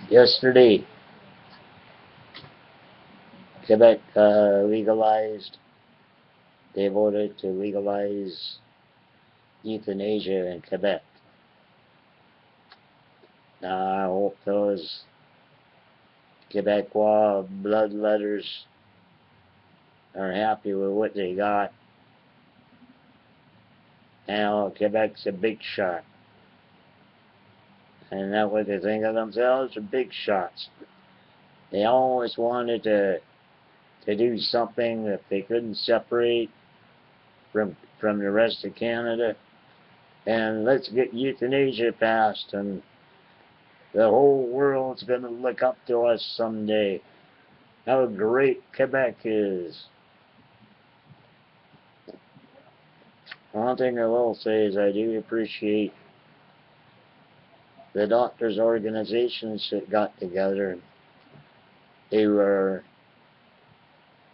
Yesterday, Quebec they voted to legalize euthanasia in Quebec. Now, I hope those Quebecois bloodletters are happy with what they got. Now, Quebec's a big shot. And that's what they think of themselves, are big shots. They always wanted to do something that they couldn't separate from the rest of Canada. And let's get euthanasia passed, and the whole world's going to look up to us someday. How great Quebec is. One thing I will say is I do appreciate the doctors' organizations that got together. They were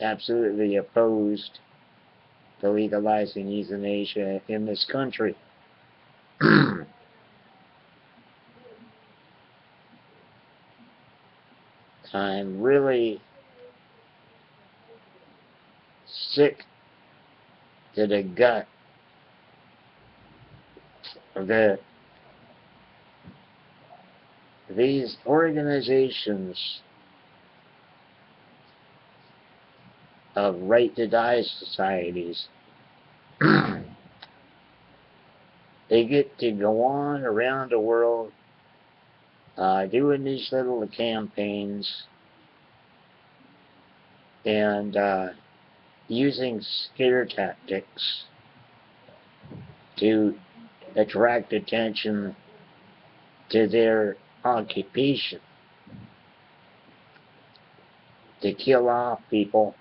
absolutely opposed to legalizing euthanasia in this country. I'm really sick to the gut of these organizations of right to die societies. They get to go on around the world doing these little campaigns and using scare tactics to attract attention to their occupation, to kill off people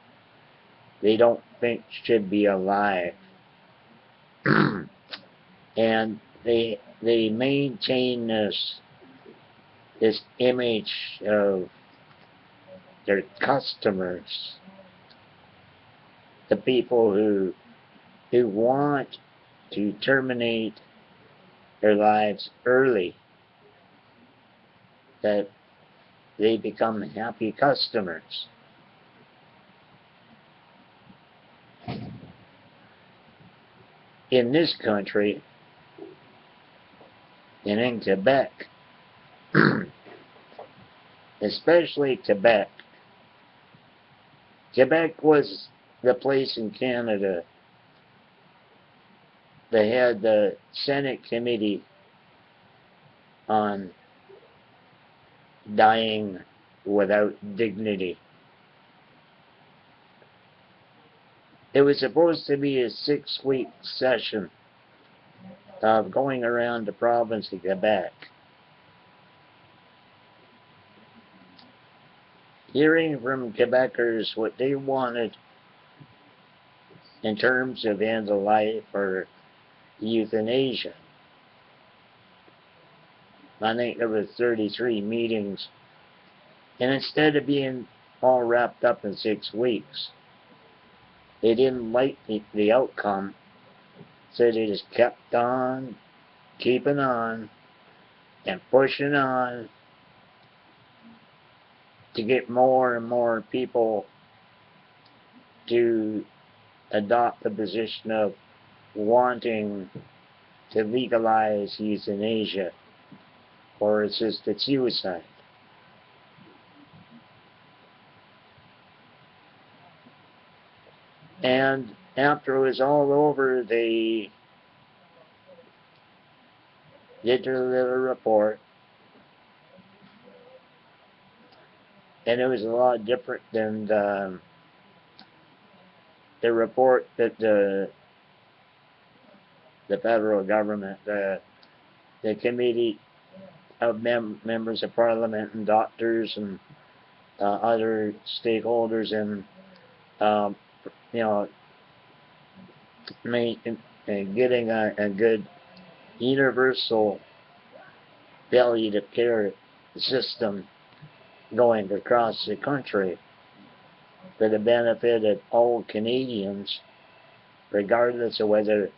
they don't think should be alive. And they maintain this image of their customers, the people who want to terminate their lives early, that they become happy customers. In this country, and in Quebec, especially Quebec, Quebec was the place in Canada that had the Senate Committee on dying without dignity. It was supposed to be a 6-week session of going around the province of Quebec, hearing from Quebecers what they wanted in terms of end of life or euthanasia. I think there were 33 meetings, and instead of being all wrapped up in 6 weeks, they didn't like the outcome, so they just kept on, keeping on, and pushing on to get more and more people to adopt the position of wanting to legalize euthanasia or assisted suicide. And after it was all over, they did their little report, and it was a lot different than the report that the federal government, the committee of members of parliament and doctors and other stakeholders and getting a good universal palliative care system going across the country for the benefit of all Canadians, regardless of whether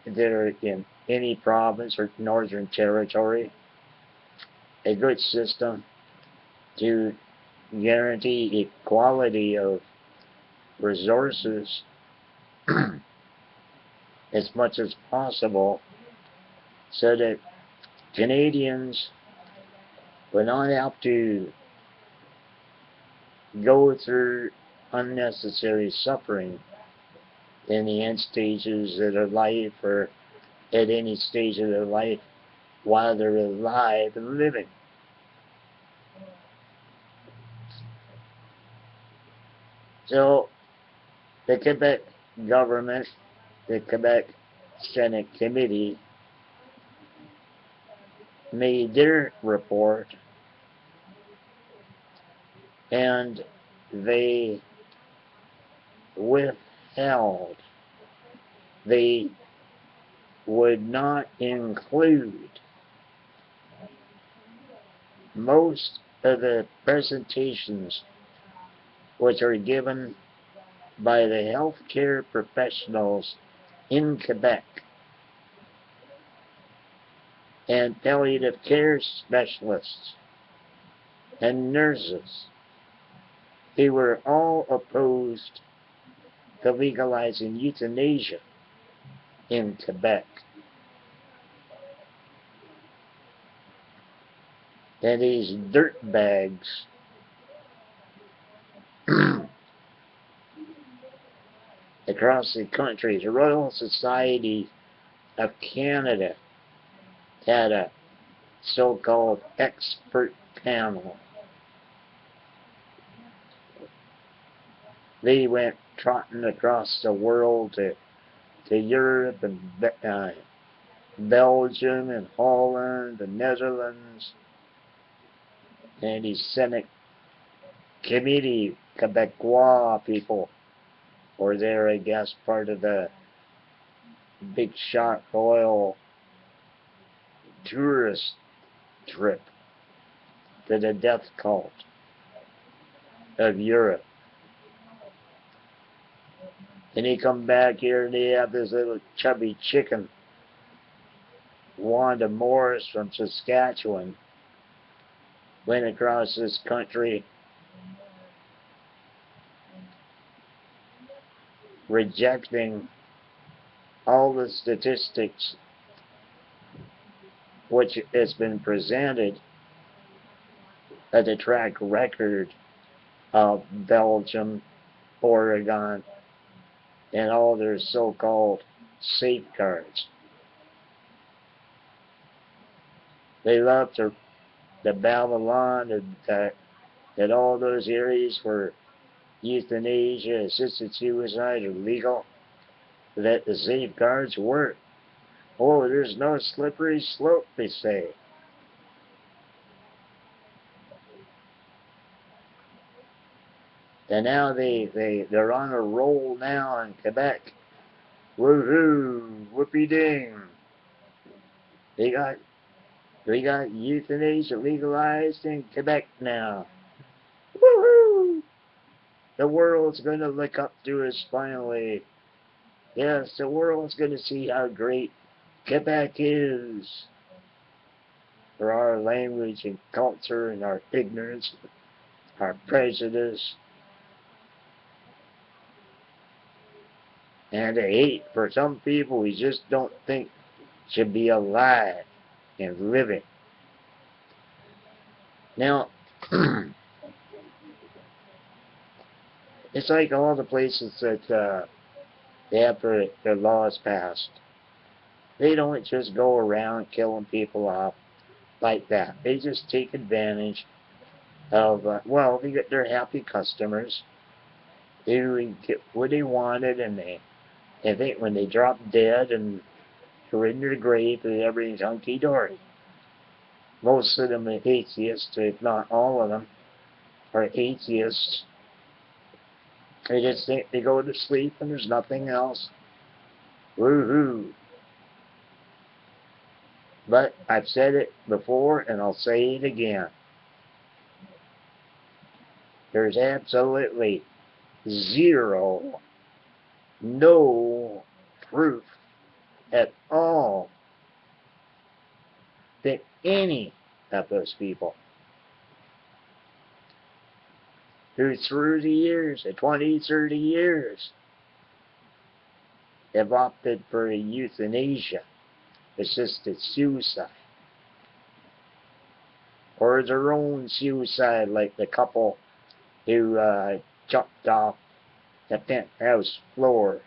they're in any province or Northern Territory. A good system to guarantee equality of resources as much as possible so that Canadians would not have to go through unnecessary suffering in the end stages of their life or at any stage of their life while they're alive and living. So the Quebec government, the Quebec Senate Committee, made their report, and they withheld. They would not include most of the presentations which are given by the healthcare professionals in Quebec and palliative care specialists and nurses. They were all opposed to legalizing euthanasia in Quebec. And these dirtbags across the country, the Royal Society of Canada had a so-called expert panel. They went trotting across the world to Europe and Belgium and Holland, the Netherlands, and the Senate Committee, Quebecois people were there, I guess, part of the big shot royal tourist trip to the death cult of Europe. And they come back here and they have this little chubby chicken, Wanda Morris from Saskatchewan, went across this country rejecting all the statistics which has been presented at the track record of Belgium, Oregon, and all their so-called safeguards. They love the Babylon that all those areas where euthanasia, assisted suicide are legal, that the safeguards work. Oh, there's no slippery slope, they say. And now they're on a roll now in Quebec. Woohoo! Whoopie-ding! We got euthanasia legalized in Quebec now. Woohoo! The world's going to look up to us finally. Yes, the world's going to see how great Quebec is for our language and culture and our ignorance, our prejudice, and the hate for some people we just don't think should be alive and living. Now, it's like all the places that they have their laws passed. They don't just go around killing people off like that. They just take advantage of, well, they get their happy customers. They get what they wanted, and they think when they drop dead and are in their grave that everything's hunky-dory. Most of them are atheists, if not all of them, are atheists. They just think they go to sleep and there's nothing else. Woohoo! But I've said it before and I'll say it again. There's absolutely no proof at all that any of those people who through the years, the 20, 30 years, have opted for euthanasia, assisted suicide, or their own suicide, like the couple who jumped off the penthouse floor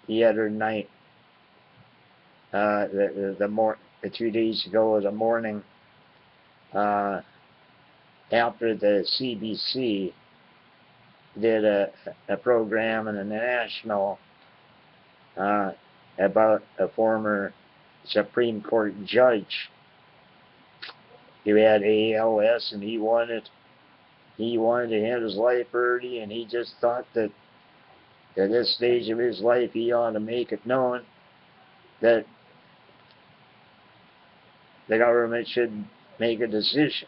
the other night, the 2 days ago, the morning, after the CBC did a program in the National about a former Supreme Court judge who had ALS, and he wanted to end his life early, and he just thought that at this stage of his life he ought to make it known that the government should make a decision.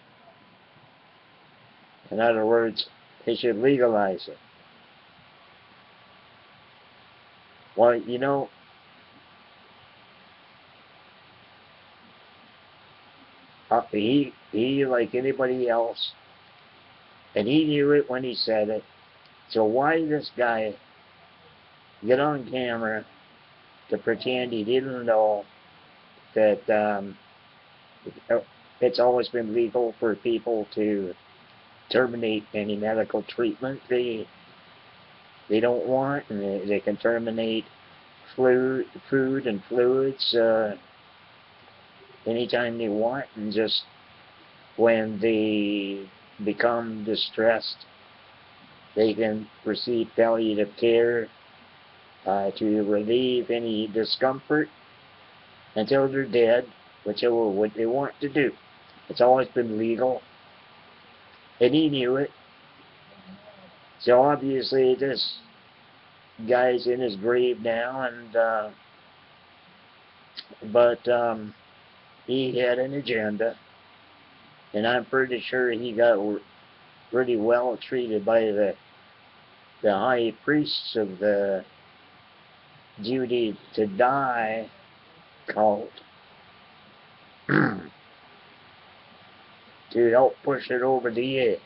In other words, they should legalize it. Well, you know, he like anybody else, and he knew it when he said it. So why this guy get on camera to pretend he didn't know that it's always been legal for people to terminate any medical treatment they don't want, and they can terminate food and fluids anytime they want, and just when they become distressed, they can receive palliative care to relieve any discomfort until they're dead, which is what they want to do. It's always been legal, and he knew it. So obviously this guy's in his grave now, and but he had an agenda, and I'm pretty sure he got pretty well treated by the high priests of the Duty to Die cult to help push it over the edge.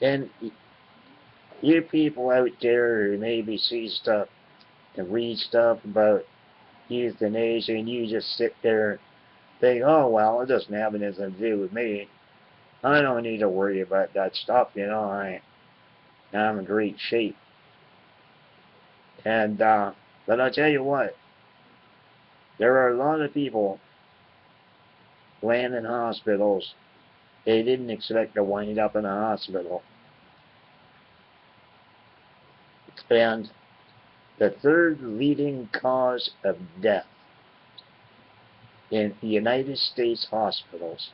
And you people out there who maybe see stuff and read stuff about euthanasia, and you just sit there and think, oh well, it doesn't have anything to do with me. I don't need to worry about that stuff, you know, I'm in great shape. And but I'll tell you what, there are a lot of people laying in hospitals. They didn't expect to wind up in a hospital. And the third leading cause of death in the United States hospitals,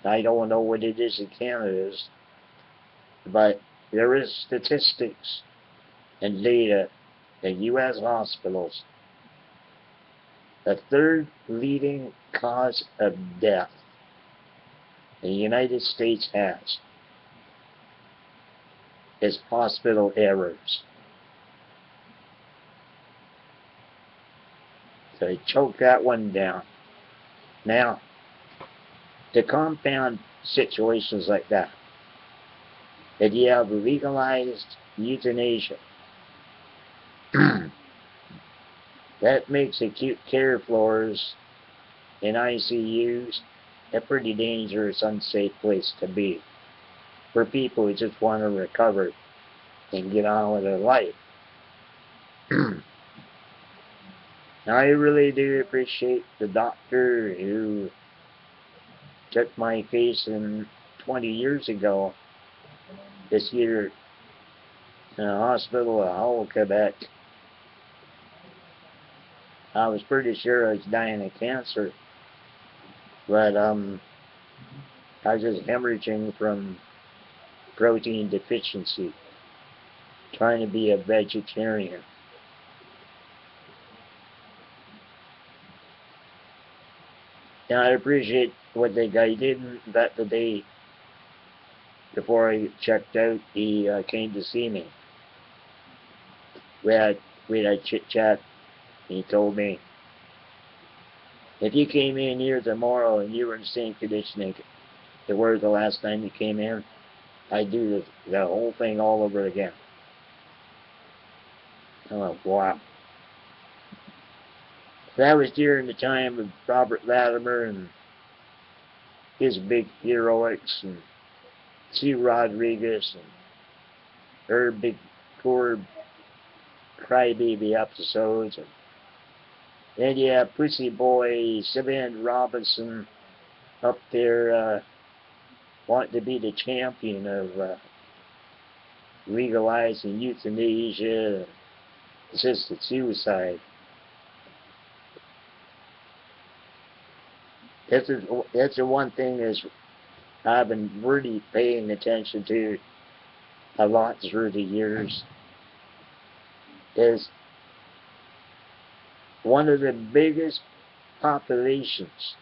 I don't know what it is in Canada's, but there is statistics and data in U.S. hospitals. The third leading cause of death in the United States is hospital errors. So they choke that one down. Now, to compound situations like that, if you have legalized euthanasia, that makes acute care floors in ICUs a pretty dangerous, unsafe place to be for people who just want to recover and get on with their life. Now, I really do appreciate the doctor who took my case 20 years ago this year in a hospital in Hull, Quebec. I was pretty sure I was dying of cancer, but I was just hemorrhaging from protein deficiency, trying to be a vegetarian. And I appreciate what the guy did. That the day before I checked out, he came to see me. We had a chit-chat. He told me, if you came in here tomorrow and you were in the same condition that were the last time you came in, I'd do the whole thing all over again. Oh, wow. That was during the time of Robert Latimer and his big heroics, and Sue Rodriguez and her big poor crybaby episodes. And yeah, Pussy Boy, Savannah Robinson up there wanting to be the champion of legalizing euthanasia, assisted suicide. That's the one thing is I've been really paying attention to a lot through the years, is one of the biggest populations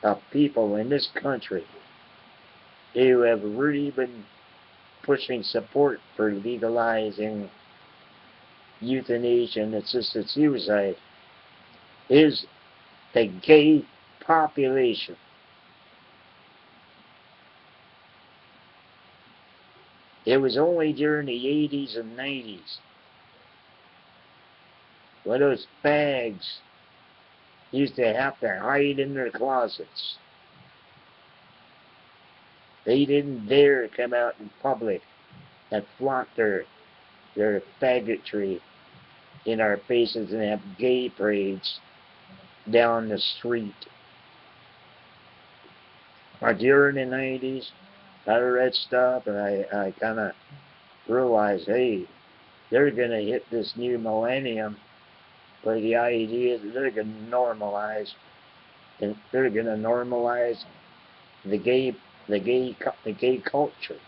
of people in this country who have really been pushing support for legalizing euthanasia and assisted suicide is the gay population. It was only during the 80s and 90s when those fags used to have to hide in their closets. They didn't dare come out in public and flaunt their faggotry in our faces and have gay parades down the street. But during the 90s, I read stuff and I kind of realized, hey, they're going to hit this new millennium where the idea is that they're going to normalize, and they're going to normalize the gay culture.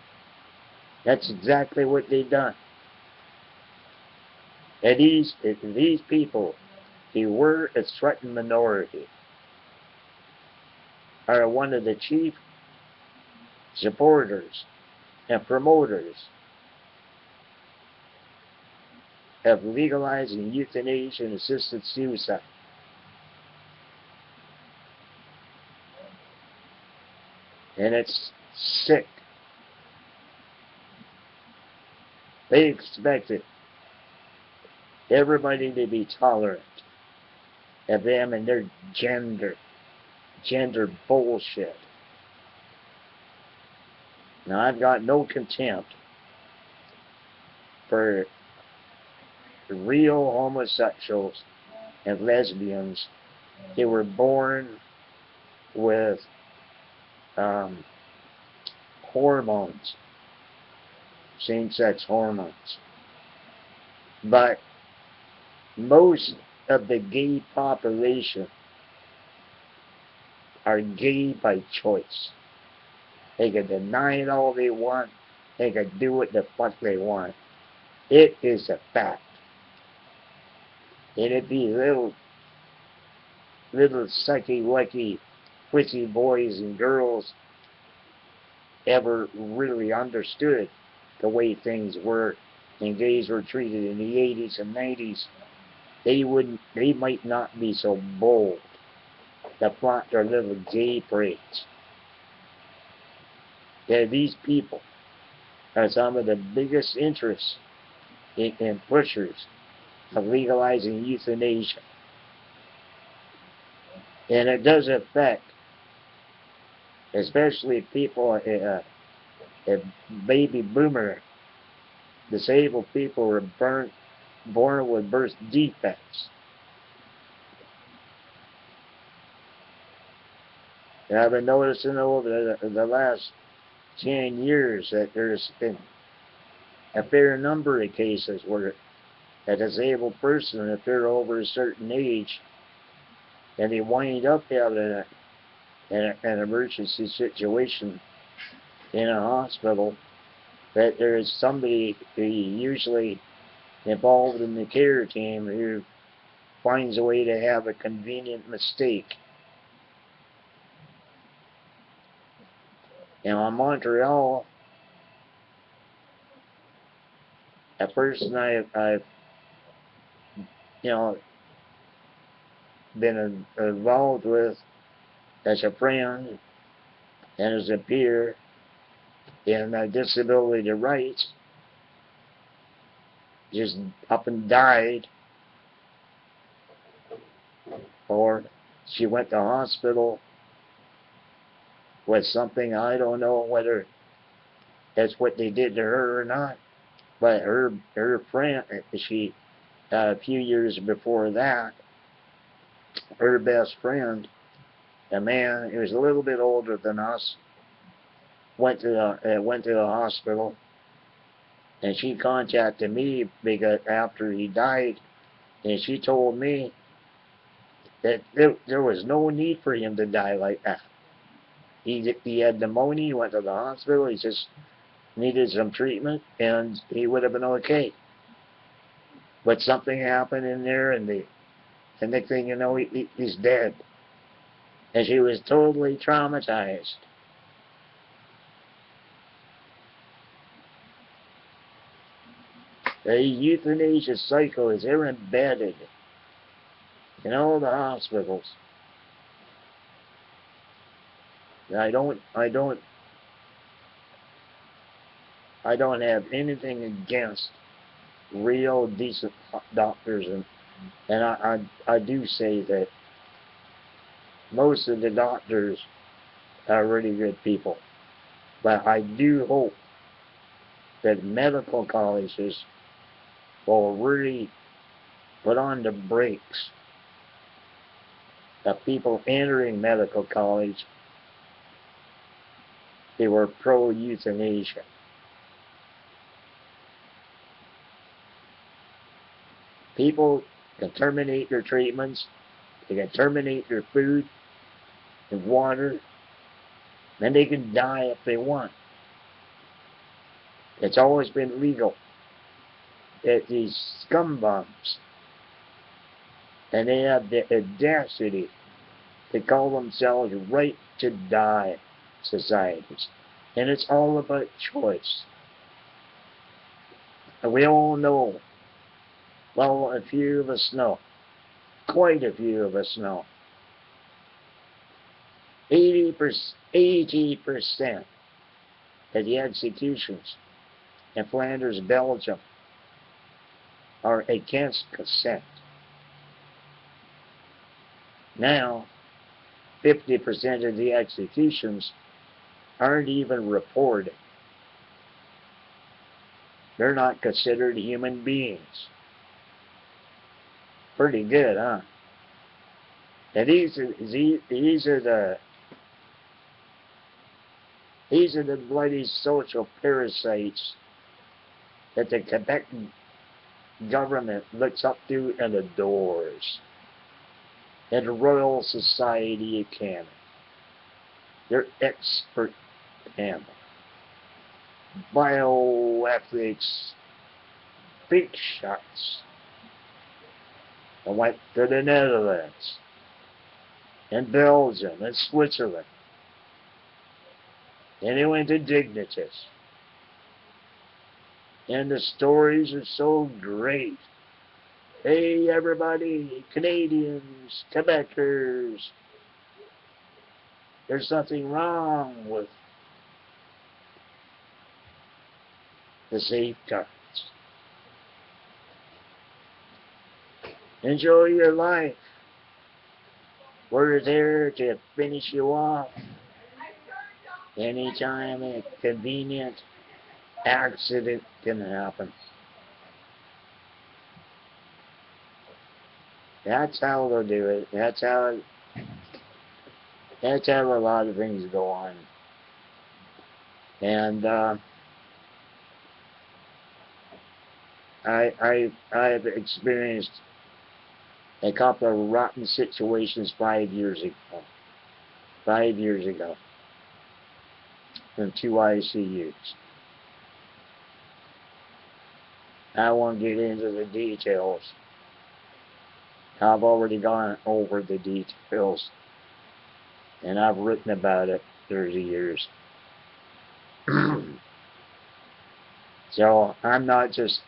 That's exactly what they've done. And these people who were a threatened minority are one of the chief supporters and promoters of legalizing euthanasia and assisted suicide. And it's sick. They expected everybody to be tolerant of them and their gender bullshit. Now, I've got no contempt for real homosexuals and lesbians who were born with hormones, same-sex hormones. But most of the gay population are gay by choice. They can deny it all they want. They can do what the fuck they want. It is a fact. And if these little sucky-wucky pussy boys and girls ever really understood the way things were and gays were treated in the 80s and 90s, they might not be so bold to flaunt their little gay parades. Yeah, these people are some of the biggest interests and pushers of legalizing euthanasia. And it does affect, especially people, baby boomer, disabled people who are born with birth defects. And I've been noticing over the last 10 years that there's been a fair number of cases where a disabled person, if they're over a certain age, and they wind up in an emergency situation in a hospital, that there is somebody usually involved in the care team who finds a way to have a convenient mistake. Now, in Montreal, a person I've been involved with as a friend and as a peer in disability rights, just up and died, or she went to hospital with something. I don't know whether that's what they did to her or not, but her friend, she a few years before that, her best friend, a man who was a little bit older than us, went to the hospital, and she contacted me because after he died, and she told me that there was no need for him to die like that. He had pneumonia. He went to the hospital. He just needed some treatment, and he would have been okay. But something happened in there, and the next thing you know, he's dead. And she was totally traumatized. The euthanasia cycle is there embedded in all the hospitals. I don't have anything against real decent doctors, and I do say that most of the doctors are really good people. But I do hope that medical colleges will really put on the brakes of people entering medical college. They were pro-euthanasia. People can terminate their treatments, they can terminate their food and water, and they can die if they want. It's always been legal. That these scumbums, and they have the audacity to call themselves right to die societies. And it's all about choice. And we all know, well, a few of us know, quite a few of us know, 80% of the executions in Flanders, Belgium, are against consent. Now, 50% of the executions aren't even reported. They're not considered human beings. Pretty good, huh? And these are the bloody social parasites that the Quebec government looks up to and adores. And the Royal Society of Canada. They're expert panel. Bioethics, big shots. I went to the Netherlands, and Belgium, and Switzerland. And they went to Dignitas. And the stories are so great. Hey, everybody, Canadians, Quebecers, there's something wrong with the safeguards. Enjoy your life. We're there to finish you off anytime a convenient accident can happen. That's how they'll do it. That's how a lot of things go on. And I've experienced a couple of rotten situations 5 years ago. 5 years ago. In 2 ICUs. I won't get into the details. I've already gone over the details, and I've written about it 30 years. So I'm not just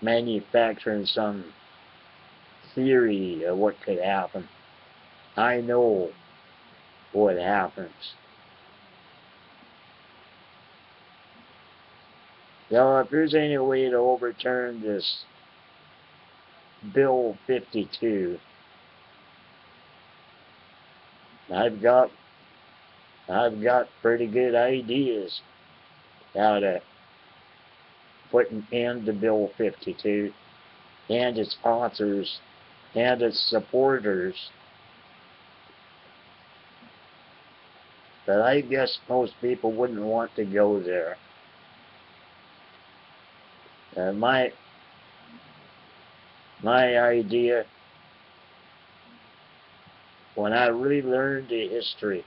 manufacturing some theory of what could happen. I know what happens. Now, if there's any way to overturn this Bill 52, I've got pretty good ideas how to put an end to Bill 52 and its authors and its supporters. But I guess most people wouldn't want to go there. My idea, when I relearned the history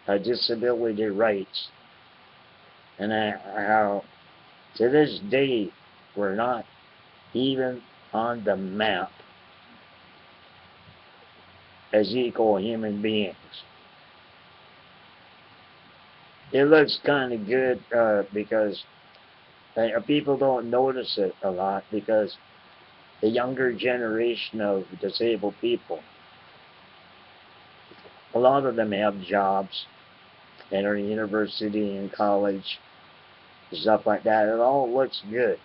of disability rights, and how to this day we're not even on the map as equal human beings. It looks kind of good because people don't notice it a lot, because the younger generation of disabled people, a lot of them have jobs and are in university and college, stuff like that. It all looks good.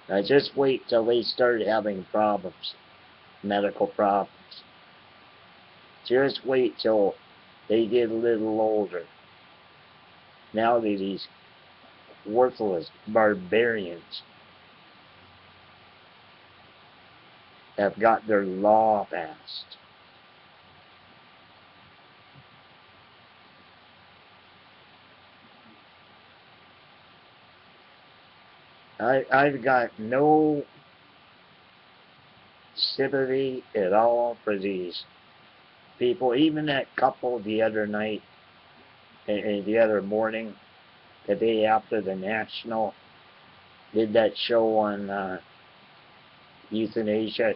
Now just wait till they start having problems, medical problems. Just wait till they get a little older. Now these worthless barbarians have got their law passed. I've got no sympathy at all for these people. Even that couple the other night, the other morning, the day after the National, did that show on euthanasia,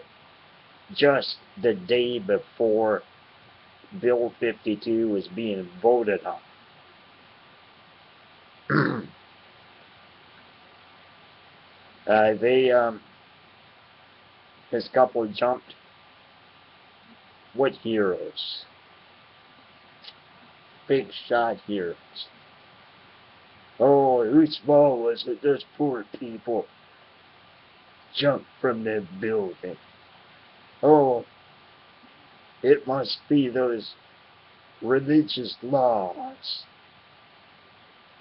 just the day before Bill 52 was being voted on. This couple jumped. What heroes? Big shot heroes. Oh, who small was it? Those poor people jumped from the building. Oh, it must be those religious laws.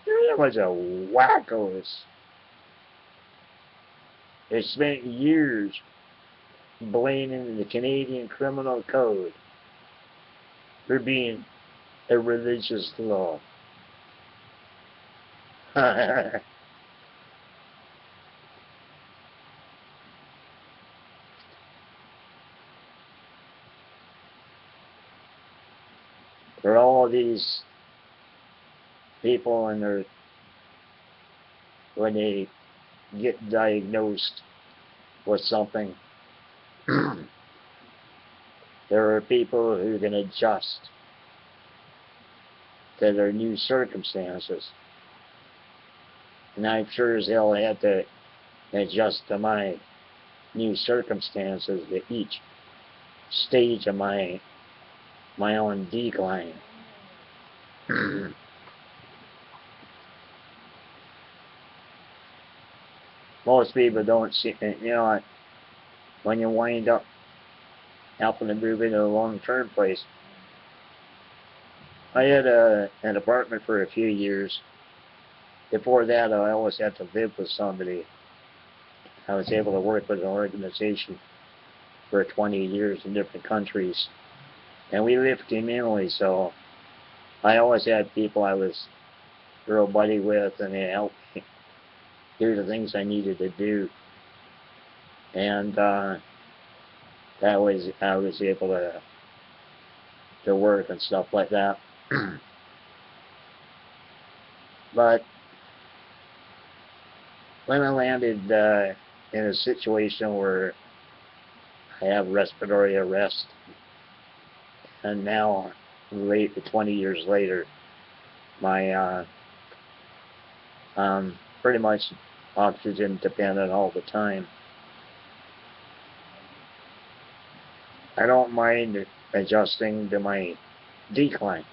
There was a wackos. They spent years blaming the Canadian Criminal Code for being a religious law. For all these people when they get diagnosed with something, there are people who can adjust to their new circumstances. And I'm sure as hell had to adjust to my new circumstances at each stage of my own decline. Most people don't see, when you wind up having to move into a long-term place. I had an apartment for a few years. Before that, I always had to live with somebody. I was able to work with an organization for 20 years in different countries. And we lived communally, so I always had people I was real buddy with, and they helped me do the things I needed to do. And I was able to work and stuff like that. But when I landed in a situation where I have respiratory arrest, and now, 20 years later, my pretty much oxygen dependent all the time. I don't mind adjusting to my decline.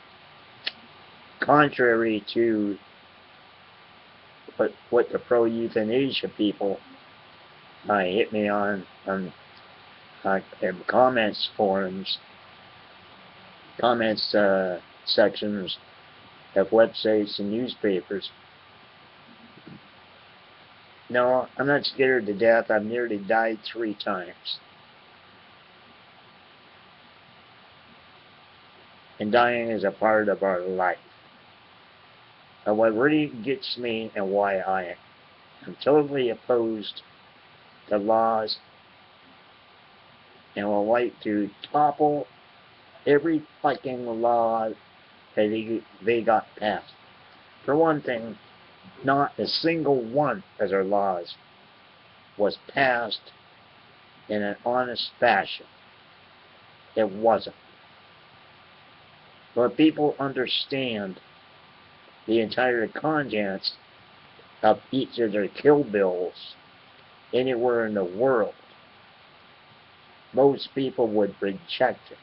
Contrary to what the pro-euthanasia people hit me on comments forums, comments sections of websites and newspapers. No, I'm not scared to death. I've nearly died 3 times. And dying is a part of our life. And what really gets me and why I am totally opposed to laws and would like to topple every fucking law that they got passed. For one thing, not a single one of their laws was passed in an honest fashion. It wasn't. But people understand the entire contents of each of their kill bills anywhere in the world, most people would reject it.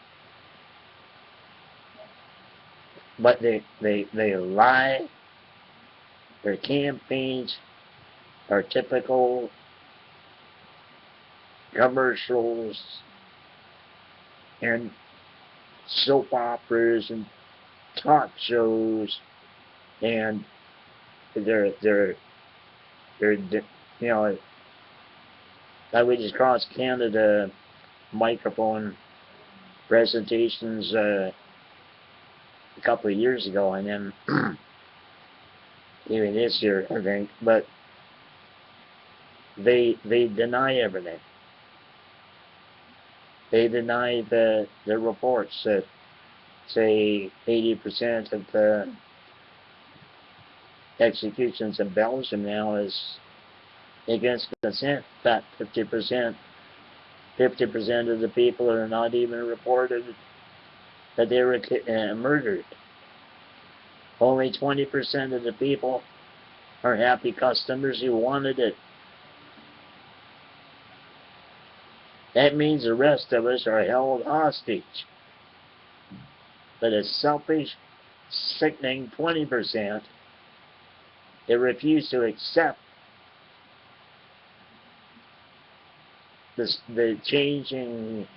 But they lie. Their campaigns are typical commercials and soap operas and talk shows, and they're you know, I was just across Canada microphone presentations a couple of years ago, and then even this year, I think, but they deny everything. They deny the reports that say 80% of the executions in Belgium now is against consent. In fact, 50% of the people are not even reported that they were murdered. Only 20% of the people are happy customers who wanted it. That means the rest of us are held hostage. But a selfish, sickening 20% that refuse to accept the changing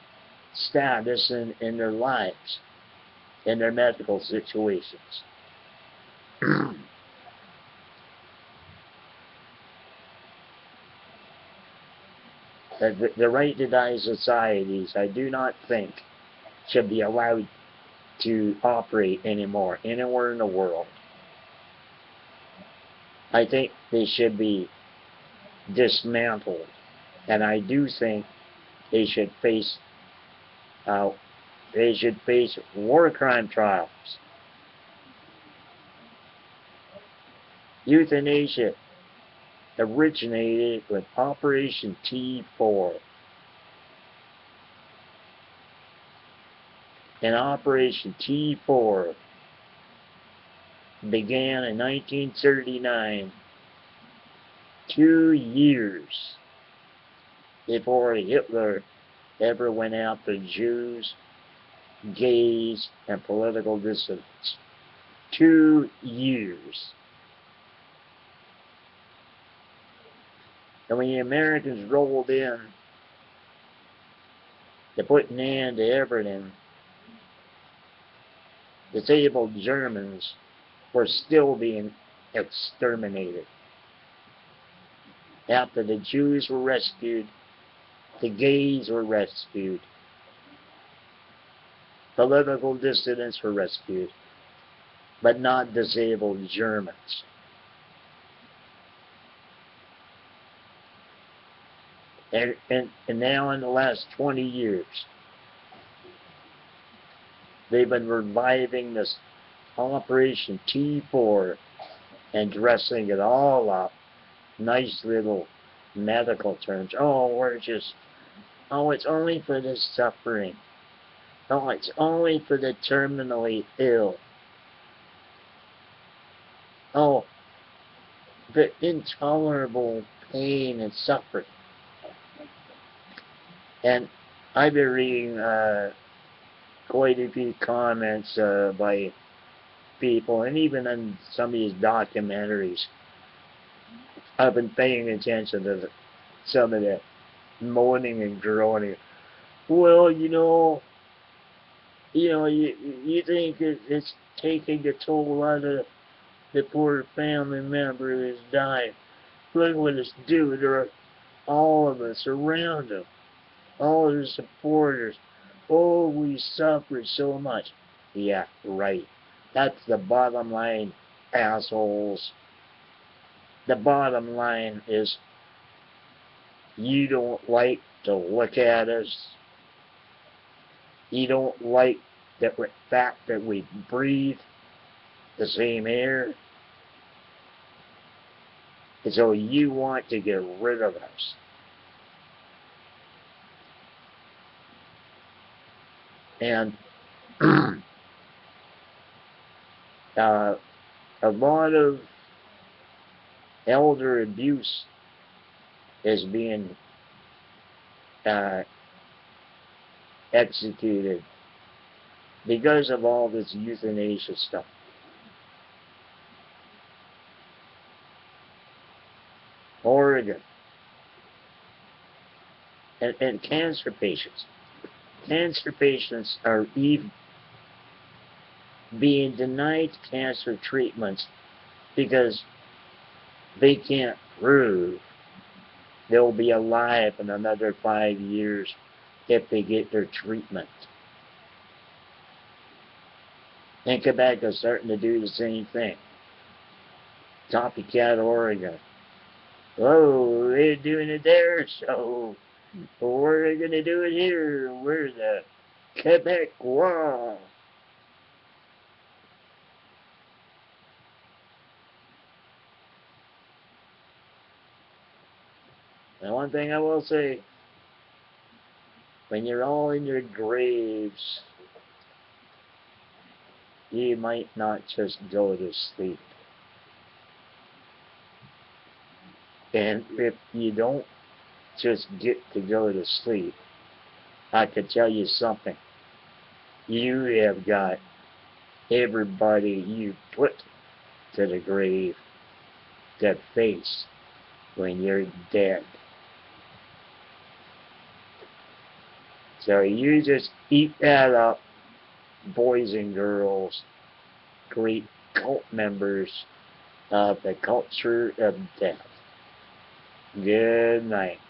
status in their lives, in their medical situations. The right to die societies, I do not think, should be allowed to operate anymore, anywhere in the world. I think they should be dismantled, and I do think they should face war crime trials. Euthanasia originated with Operation T4. And Operation T4 began in 1939, 2 years before Hitler ever went after Jews, gays, and political dissidents. 2 years. And when the Americans rolled in to put an end to everything, disabled Germans were still being exterminated. After the Jews were rescued, the gays were rescued, political dissidents were rescued, but not disabled Germans. And now in the last 20 years, they've been reviving this Operation T4 and dressing it all up. Nice little medical terms. Oh, it's only for the suffering. Oh, it's only for the terminally ill. Oh, the intolerable pain and suffering. And I've been reading quite a few comments by people, and even in some of these documentaries, I've been paying attention to some of the moaning and groaning. Well, you think it's taking a toll out of the poor family member who's dying. Look what it's doing to all of us around him, all of the supporters. Oh, we suffered so much. Yeah, right. That's the bottom line, assholes. The bottom line is you don't like to look at us. You don't like the fact that we breathe the same air. And so you want to get rid of us. And a lot of elder abuse is being executed because of all this euthanasia stuff. Oregon. And cancer patients. Cancer patients are even being denied cancer treatments because they can't prove they'll be alive in another 5 years if they get their treatment. And Quebec is starting to do the same thing. Copycat Oregon. Oh, they're doing it there, so we're going to do it here. We're the Quebecois. And one thing I will say, when you're all in your graves, you might not just go to sleep. And if you don't just get to go to sleep, I could tell you something. You have got everybody you put to the grave to face when you're dead. So you just eat that up, boys and girls, great cult members of the culture of death. Good night.